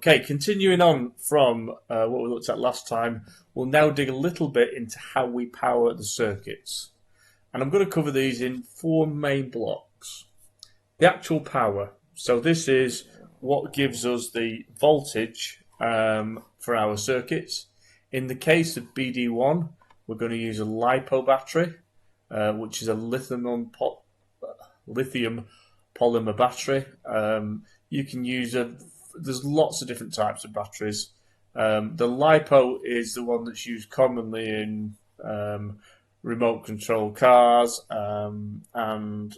Okay, continuing on from what we looked at last time, we'll now dig a little bit into how we power the circuits. And I'm going to cover these in four main blocks. The actual power. So this is what gives us the voltage for our circuits. In the case of BD1, we're going to use a LiPo battery, which is a lithium polymer battery. You can use there's lots of different types of batteries. The LiPo is the one that's used commonly in remote control cars and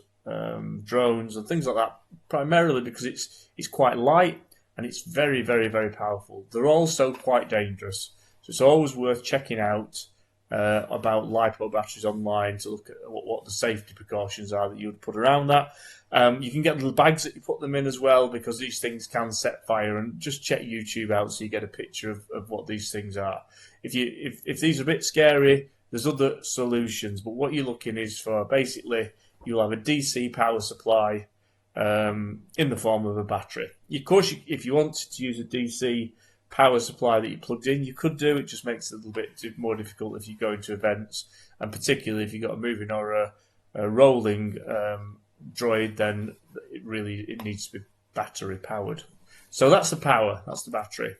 drones and things like that, primarily because it's quite light and it's very, very, very powerful. They're also quite dangerous, so it's always worth checking out about LiPo batteries online to look at what the safety precautions are that you would put around that. You can get little bags that you put them in as well, because these things can set fire, and just check YouTube out so you get a picture of what these things are. If these are a bit scary, there's other solutions, but what you're looking is for basically you'll have a DC power supply in the form of a battery. Of course, if you wanted to use a DC power supply that you plugged in, you could do. It just makes it a little bit more difficult if you go into events, and particularly if you've got a moving or a rolling droid, then it needs to be battery powered. So that's the power, that's the battery.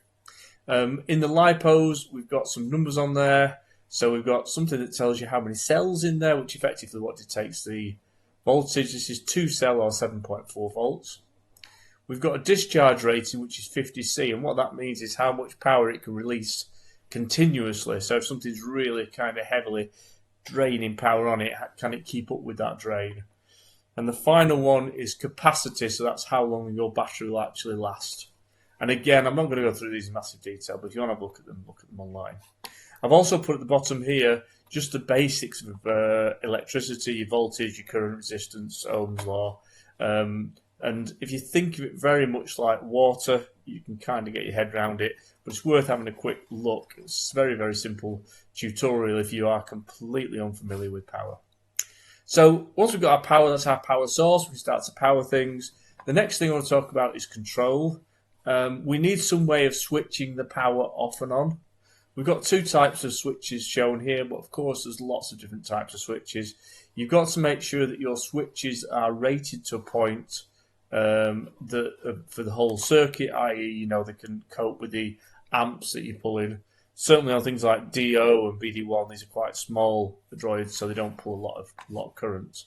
In the LiPos, we've got some numbers on there. So we've got something that tells you how many cells in there, which effectively what dictates the voltage. This is 2 cell or 7.4 volts. We've got a discharge rating, which is 50C, and what that means is how much power it can release continuously. So if something's really kind of heavily draining power on it, can it keep up with that drain? And the final one is capacity, so that's how long your battery will actually last. And again, I'm not going to go through these in massive detail, but if you want to have a look at them online. I've also put at the bottom here just the basics of electricity, your voltage, your current resistance, Ohm's law. And if you think of it very much like water, you can kind of get your head around it, but it's worth having a quick look. It's a very, very simple tutorial if you are completely unfamiliar with power. So once we've got our power, that's our power source, we start to power things. The next thing I want to talk about is control. We need some way of switching the power off and on. We've got two types of switches shown here, but of course there's lots of different types of switches. You've got to make sure that your switches are rated to a point for the whole circuit, i.e., they can cope with the amps that you pull in. Certainly on things like DO and BD1, these are quite small droids, so they don't pull a lot of current.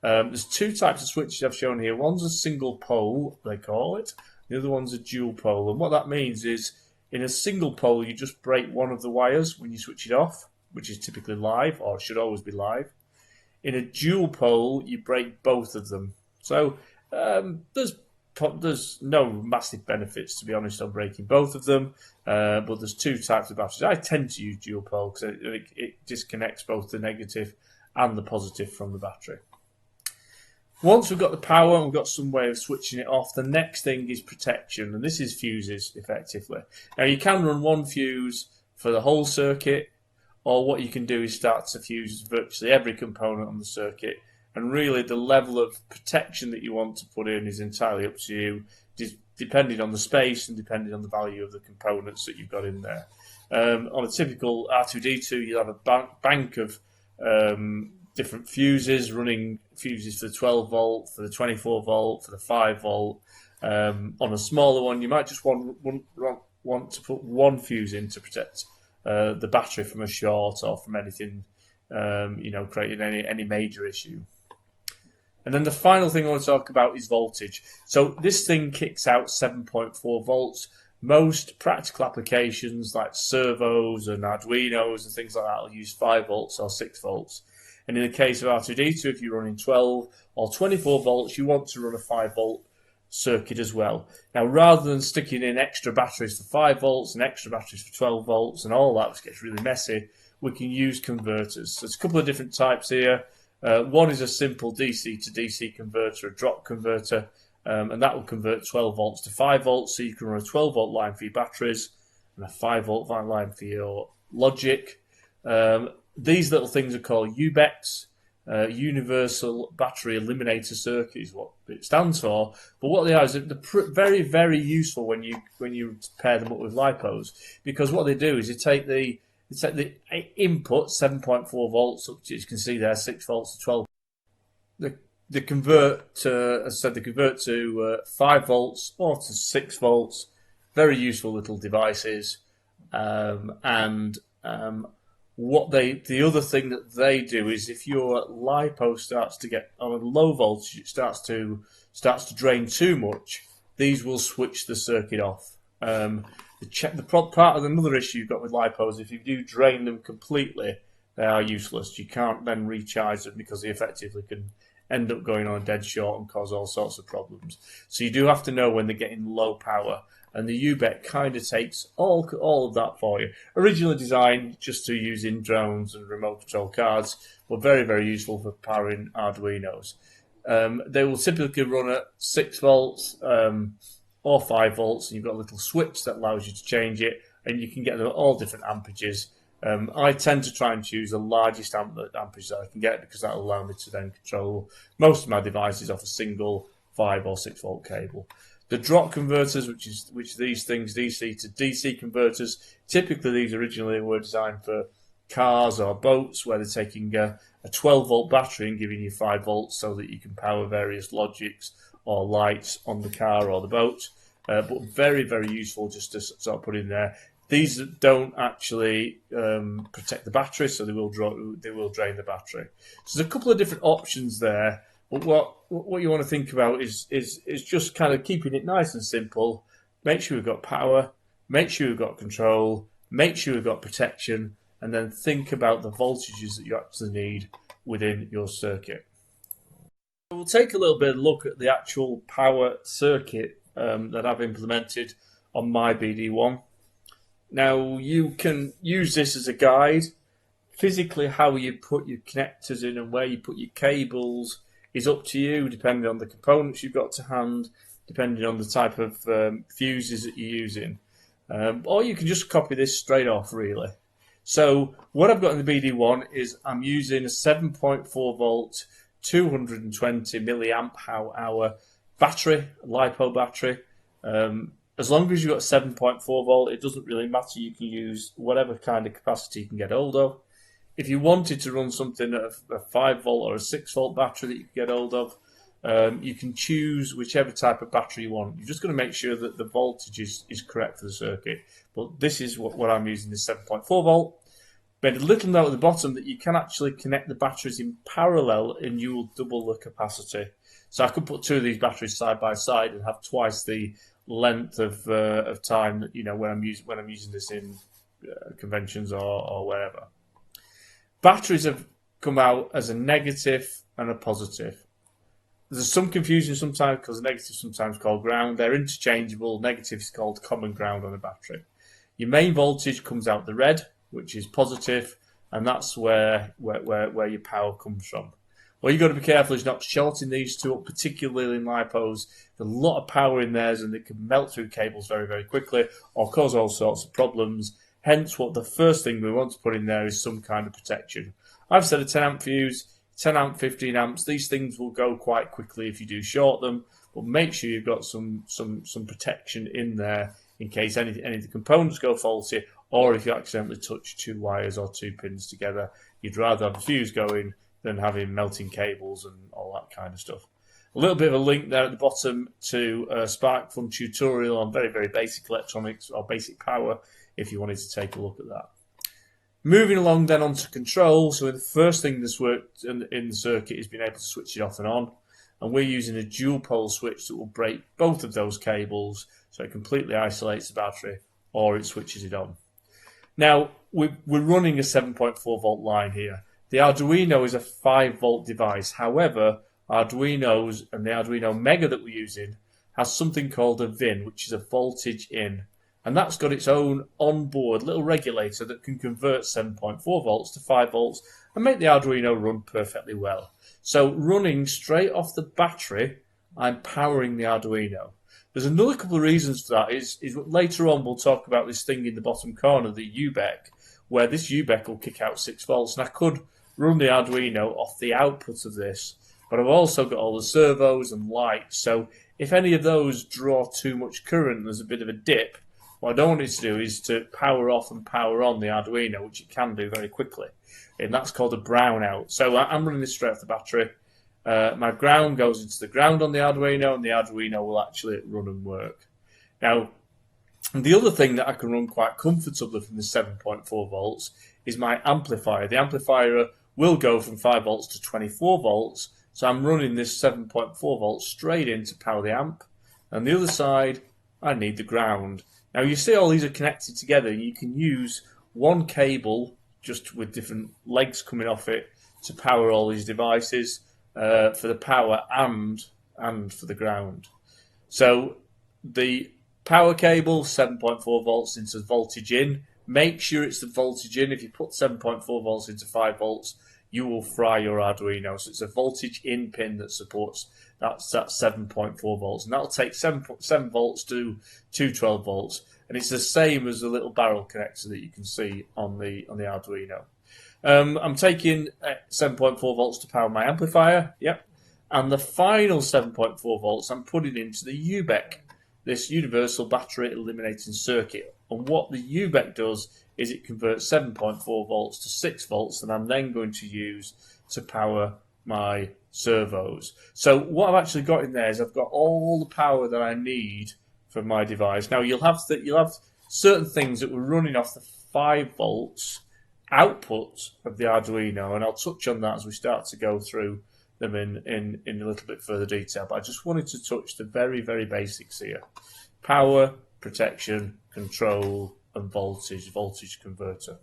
There's two types of switches I've shown here. One's a single pole, they call it. The other one's a dual pole, and what that means is in a single pole, you just break one of the wires when you switch it off, which is typically live, or should always be live. In a dual pole, you break both of them. So there's no massive benefits, to be honest, on breaking both of them, but there's two types of batteries. I tend to use dual pole because it disconnects both the negative and the positive from the battery. Once we've got the power and we've got some way of switching it off, the next thing is protection, and this is fuses, effectively. Now, you can run one fuse for the whole circuit, or what you can do is start to fuse virtually every component on the circuit, and really the level of protection that you want to put in is entirely up to you, depending on the space and depending on the value of the components that you've got in there. On a typical R2D2, you'll have a bank of different fuses, running fuses for the 12 volt, for the 24 volt, for the 5 volt. On a smaller one, you might just want to put one fuse in to protect the battery from a short or from anything, creating any major issue. And then the final thing I want to talk about is voltage. So this thing kicks out 7.4 volts. Most practical applications like servos and Arduinos and things like that will use 5 volts or 6 volts. And in the case of R2D2, if you're running 12 or 24 volts, you want to run a 5 volt circuit as well. Now, rather than sticking in extra batteries for 5 volts and extra batteries for 12 volts and all that, which gets really messy, we can use converters. So there's a couple of different types here. One is a simple DC to DC converter, a drop converter, and that will convert 12 volts to 5 volts, so you can run a 12 volt line for your batteries and a 5 volt line for your logic. These little things are called UBECs. Universal Battery Eliminator Circuit is what it stands for. But what they are is they're very, very useful when you pair them up with LiPos, because what they do is they take the input 7.4 volts up to, as you can see there, 6 volts to 12. They convert to, as I said, they convert to 5 volts or to 6 volts. Very useful little devices, the other thing that they do is if your LiPo starts to get on a low voltage, it starts to drain too much, these will switch the circuit off. Part of another issue you've got with LiPos, if you do drain them completely, they are useless. You can't then recharge them because they effectively can end up going on a dead short and cause all sorts of problems. So you do have to know when they're getting low power. And the UBEC kind of takes all of that for you. Originally designed just to use in drones and remote control cards, but very, very useful for powering Arduinos. They will typically run at 6 volts or 5 volts, and you've got a little switch that allows you to change it, and you can get them at all different amperages. I tend to try and choose the largest amperage that I can get, because that will allow me to then control most of my devices off a single 5 or 6 volt cable. The drop converters, which these things, DC to DC converters, typically these originally were designed for cars or boats, where they're taking a 12 volt battery and giving you 5 volts so that you can power various logics or lights on the car or the boat. But very, very useful just to sort of put in there. These don't actually protect the battery, so they will drain the battery. So there's a couple of different options there. But what you want to think about is just kind of keeping it nice and simple. Make sure we've got power, make sure we've got control, make sure we've got protection, and then think about the voltages that you actually need within your circuit. We'll take a little bit of a look at the actual power circuit that I've implemented on my BD1. Now, you can use this as a guide. Physically, how you put your connectors in and where you put your cables is up to you, depending on the components you've got to hand, depending on the type of fuses that you're using. Or you can just copy this straight off, really. So what I've got in the BD1 is I'm using a 7.4 volt, 220 milliamp hour battery, a LiPo battery. As long as you've got 7.4 volt, it doesn't really matter. You can use whatever kind of capacity you can get hold of. If you wanted to run something at a 5 volt or a 6 volt battery that you can get hold of, you can choose whichever type of battery you want. You're just going to make sure that the voltage is correct for the circuit. But this is what I'm using, is 7.4 volt. Made a little note at the bottom that you can actually connect the batteries in parallel and you will double the capacity. So I could put two of these batteries side by side and have twice the length of time that, when I'm using this in conventions or wherever. Batteries have come out as a negative and a positive. There's some confusion sometimes because negative is sometimes called ground. They're interchangeable. Negative is called common ground on a battery. Your main voltage comes out the red, which is positive, and that's where your power comes from. What you've got to be careful is not shorting these two up, particularly in LiPos. There's a lot of power in theirs, and it can melt through cables very, very quickly or cause all sorts of problems. Hence, what the first thing we want to put in there is some kind of protection. I've said a 10 amp fuse, 10 amp, 15 amps. These things will go quite quickly if you do short them, but make sure you've got some protection in there in case any of the components go faulty, or if you accidentally touch two wires or two pins together. You'd rather have the fuse going than having melting cables and all that kind of stuff. A little bit of a link there at the bottom to a SparkFun tutorial on very, very basic electronics or basic power if you wanted to take a look at that. Moving along then onto control. So the first thing that's worked in the circuit is being able to switch it off and on. And we're using a dual pole switch that will break both of those cables so it completely isolates the battery or it switches it on. Now, we're running a 7.4 volt line here. The Arduino is a 5 volt device. However, Arduinos and the Arduino Mega that we're using has something called a VIN, which is a voltage in. And that's got its own onboard little regulator that can convert 7.4 volts to 5 volts and make the Arduino run perfectly well. So running straight off the battery, I'm powering the Arduino. There's another couple of reasons for that. Is later on we'll talk about this thing in the bottom corner, the UBEC, where this UBEC will kick out 6 volts. And I could run the Arduino off the output of this. But I've also got all the servos and lights, so if any of those draw too much current and there's a bit of a dip, what I don't want it to do is to power off and power on the Arduino, which it can do very quickly. And that's called a brownout. So I'm running this straight off the battery. My ground goes into the ground on the Arduino, and the Arduino will actually run and work. Now, the other thing that I can run quite comfortably from the 7.4 volts is my amplifier. The amplifier will go from 5 volts to 24 volts, so I'm running this 7.4 volts straight in to power the amp. And the other side, I need the ground. Now you see all these are connected together. You can use one cable just with different legs coming off it to power all these devices for the power and for the ground. So the power cable, 7.4 volts into voltage in. Make sure it's the voltage in. If you put 7.4 volts into 5 volts, you will fry your Arduino. So it's a voltage in pin that supports that 7.4 volts. And that'll take 7 volts to 212 volts. And it's the same as the little barrel connector that you can see on the Arduino. I'm taking 7.4 volts to power my amplifier. Yep. And the final 7.4 volts I'm putting into the UBEC, this universal battery eliminating circuit. And what the UBEC does is it converts 7.4 volts to 6 volts that I'm then going to use to power my servos. So what I've actually got in there is I've got all the power that I need for my device. Now you'll have certain things that were running off the 5 volts output of the Arduino, and I'll touch on that as we start to go through them in a little bit further detail. But I just wanted to touch the very, very basics here: power, protection, control, and voltage converter.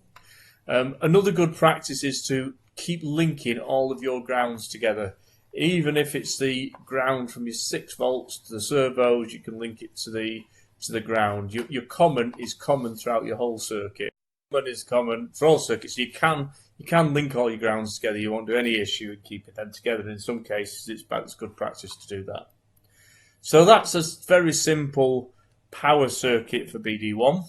Another good practice is to keep linking all of your grounds together. Even if it's the ground from your 6 volts to the servos, you can link it to the ground. Your common is common throughout your whole circuit. Common is common for all circuits. You can link all your grounds together. You won't do any issue in keeping them together. In some cases, it's good practice to do that. So that's a very simple power circuit for BD1.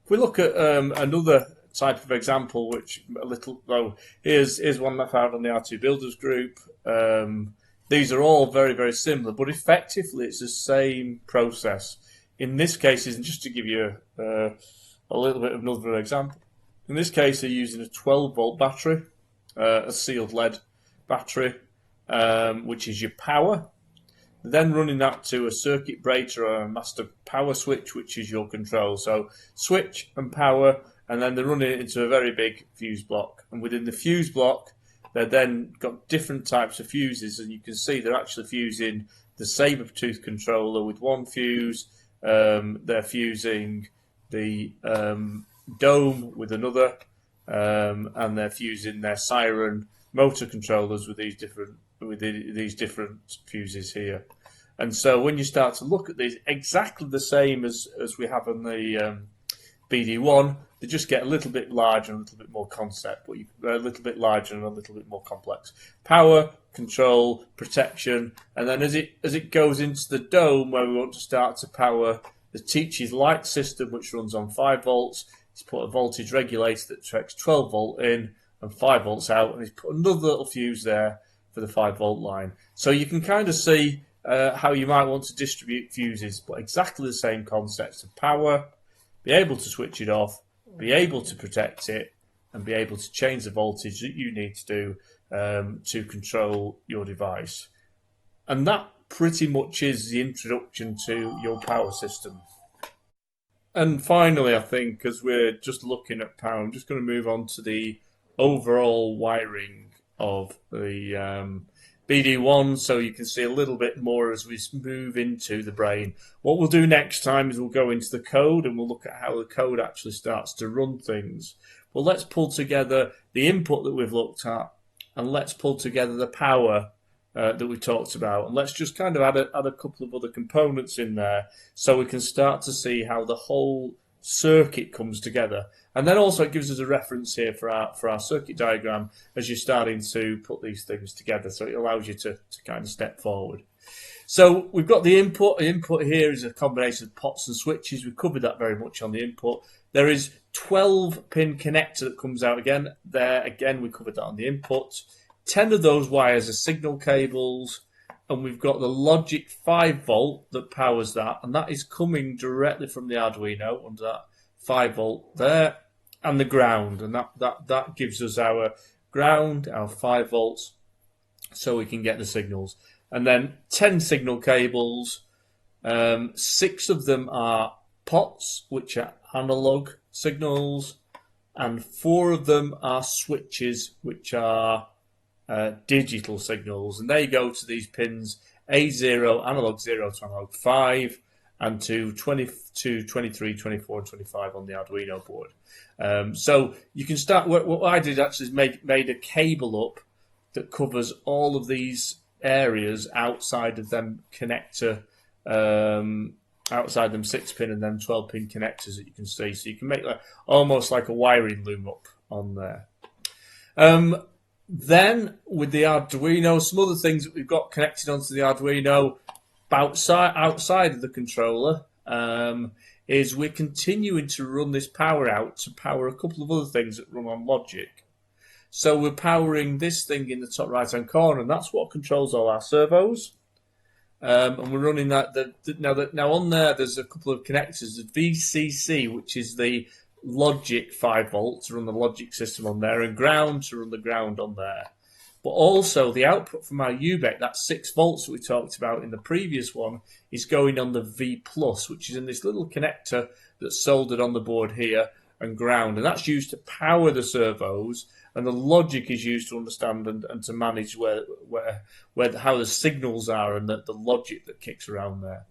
If we look at another type of example, which here's one I found on the R2 Builders group. These are all very, very similar, but effectively it's the same process. In this case, and just to give you a little bit of another example, in this case they're using a 12-volt battery, a sealed lead battery, which is your power. Then running that to a circuit breaker or a master power switch, which is your control. So switch and power, and then they're running it into a very big fuse block. And within the fuse block, they've then got different types of fuses, and you can see they're actually fusing the saber-tooth controller with one fuse. They're fusing the dome with another, and they're fusing their siren motor controllers with these different fuses here. And so when you start to look at these, exactly the same as we have on the BD1, they just get a little bit larger and a little bit more concept, but a little bit larger and a little bit more complex. Power, control, protection, and then as it goes into the dome where we want to start to power the Teach's light system, which runs on 5 volts, he's put a voltage regulator that takes 12 volt in and 5 volts out, and he's put another little fuse there for the 5 volt line. So you can kind of see how you might want to distribute fuses, but exactly the same concepts of power, be able to switch it off, be able to protect it, and be able to change the voltage that you need to do to control your device. And that pretty much is the introduction to your power system. And finally, I think, as we're just looking at power, I'm just going to move on to the overall wiring of the BD1, so you can see a little bit more as we move into the brain. What we'll do next time is we'll go into the code and we'll look at how the code actually starts to run things. Well, let's pull together the input that we've looked at, and let's pull together the power that we talked about, and let's just kind of add a couple of other components in there so we can start to see how the whole circuit comes together. And then also it gives us a reference here for our circuit diagram as you're starting to put these things together, so it allows you to kind of step forward. So we've got the input. The input here is a combination of pots and switches. We covered that very much on the input. There is 12-pin connector that comes out again. There again, we covered that on the input. 10 of those wires are signal cables, and we've got the logic 5-volt that powers that, and that is coming directly from the Arduino under that 5-volt there, and the ground, and that gives us our ground, our 5 volts, so we can get the signals. And then 10 signal cables, 6 of them are pots, which are analog signals, and 4 of them are switches, which are digital signals, and they go to these pins A0, analog 0 to analog 5, and to 22, 23, 24, and 25 on the Arduino board. So you can start. What I did actually is made a cable up that covers all of these areas outside of them connector, outside them 6-pin and then 12-pin connectors that you can see. So you can make almost like a wiring loom up on there. Then with the Arduino, some other things that we've got connected onto the Arduino outside of the controller is we're continuing to run this power out to power a couple of other things that run on logic. So we're powering this thing in the top right hand corner, and that's what controls all our servos. And we're running that. Now on there's a couple of connectors. The VCC, which is the logic 5 volts to run the logic system on there, and ground to run the ground on there. But also the output from our UBEC, that 6 volts that we talked about in the previous one, is going on the V+, which is in this little connector that's soldered on the board here, and ground. And that's used to power the servos, and the logic is used to understand and to manage how the signals are and the logic that kicks around there.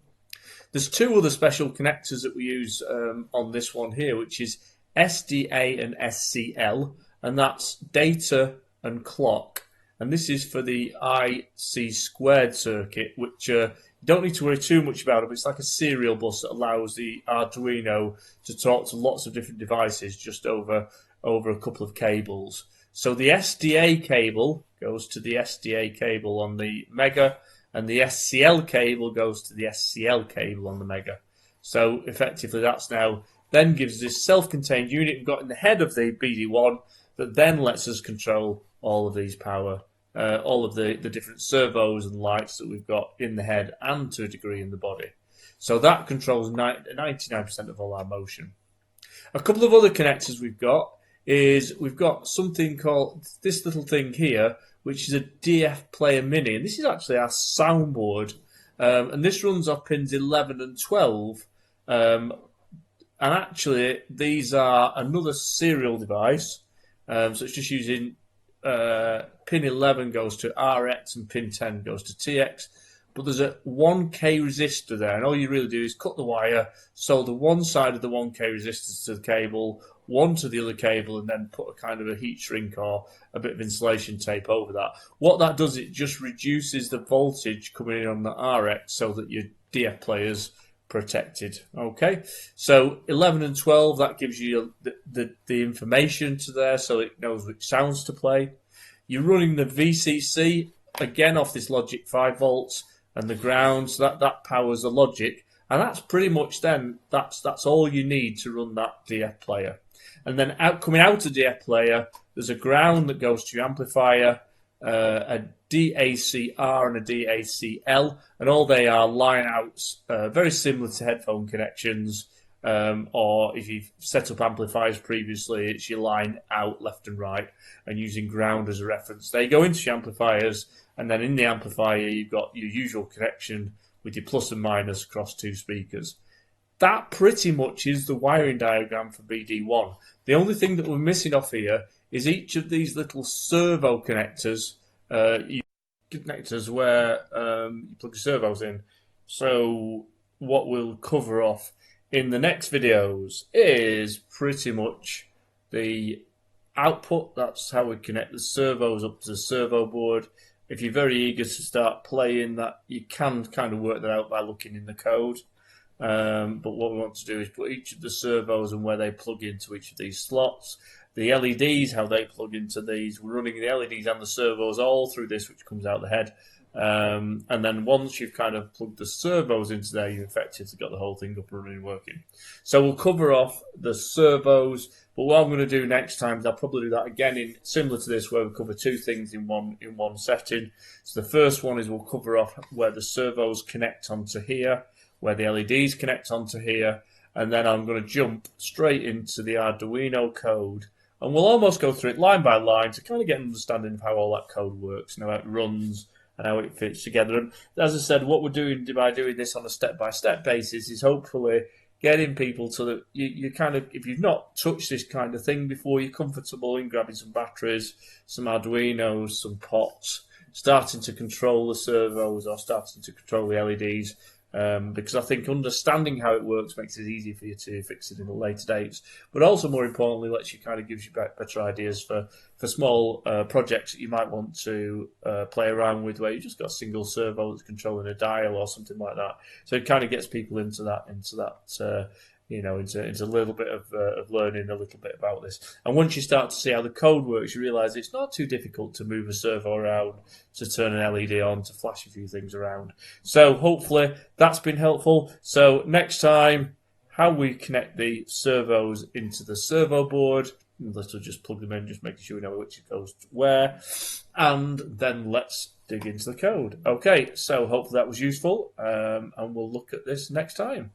There's 2 other special connectors that we use on this one here, which is SDA and SCL, and that's data and clock. And this is for the IC squared circuit, which you don't need to worry too much about it, but it's like a serial bus that allows the Arduino to talk to lots of different devices just over a couple of cables. So the SDA cable goes to the SDA cable on the Mega, and the SCL cable goes to the SCL cable on the Mega. So effectively that's now then gives this self-contained unit we've got in the head of the BD1 that then lets us control all of these power, all of the different servos and lights that we've got in the head and to a degree in the body. So that controls 99% of all our motion. A couple of other connectors we've got something called this little thing here, which is a DF Player Mini, and this is actually our soundboard, and this runs off pins 11 and 12, and actually these are another serial device, so it's just using pin 11 goes to RX and pin 10 goes to TX, but there's a 1K resistor there, and all you really do is cut the wire, solder one side of the 1K resistor to the cable, one to the other cable, and then put a kind of a heat shrink or a bit of insulation tape over that. What that does, it just reduces the voltage coming in on the RX so that your DF player's protected. Okay, so 11 and 12, that gives you the information to there so it knows which sounds to play. You're running the VCC again off this logic 5 volts and the ground, so that powers the logic, and that's pretty much then that's all you need to run that DF player. And then coming out of the DF player, there's a ground that goes to your amplifier, a DACR and a DACL, and all they are line outs, very similar to headphone connections, or if you've set up amplifiers previously, it's your line out left and right, and using ground as a reference. They go into your amplifiers, and then in the amplifier you've got your usual connection with your plus and minus across 2 speakers. That pretty much is the wiring diagram for BD1. The only thing that we're missing off here is each of these little servo connectors, connectors where you plug your servos in. So what we'll cover off in the next videos is pretty much the output. That's how we connect the servos up to the servo board. If you're very eager to start playing that, you can kind of work that out by looking in the code. But what we want to do is put each of the servos and where they plug into each of these slots. The LEDs, how they plug into these. We're running the LEDs and the servos all through this, which comes out the head. And then once you've kind of plugged the servos into there, you've effectively got the whole thing up and running and working. So we'll cover off the servos, but what I'm going to do next time is I'll probably do that again in similar to this, where we cover two things in one setting. So the first one is we'll cover off where the servos connect onto here, where the LEDs connect onto here, and then I'm going to jump straight into the Arduino code, and we'll almost go through it line by line to kind of get an understanding of how all that code works, how it runs, and how it fits together. And as I said, what we're doing by doing this on a step-by-step basis is hopefully getting people to that you kind of, if you've not touched this kind of thing before, you're comfortable in grabbing some batteries, some Arduinos, some pots, starting to control the servos or starting to control the LEDs. Because I think understanding how it works makes it easier for you to fix it in the later dates, but also more importantly, gives you better ideas for small projects that you might want to play around with, where you just got a single servo that's controlling a dial or something like that. So it kind of gets people into that into a little bit of learning a little bit about this. And once you start to see how the code works, you realise it's not too difficult to move a servo around, to turn an LED on, to flash a few things around. So hopefully that's been helpful. So next time, how we connect the servos into the servo board. Let's just plug them in, just making sure we know which goes where. And then let's dig into the code. Okay, so hopefully that was useful, and we'll look at this next time.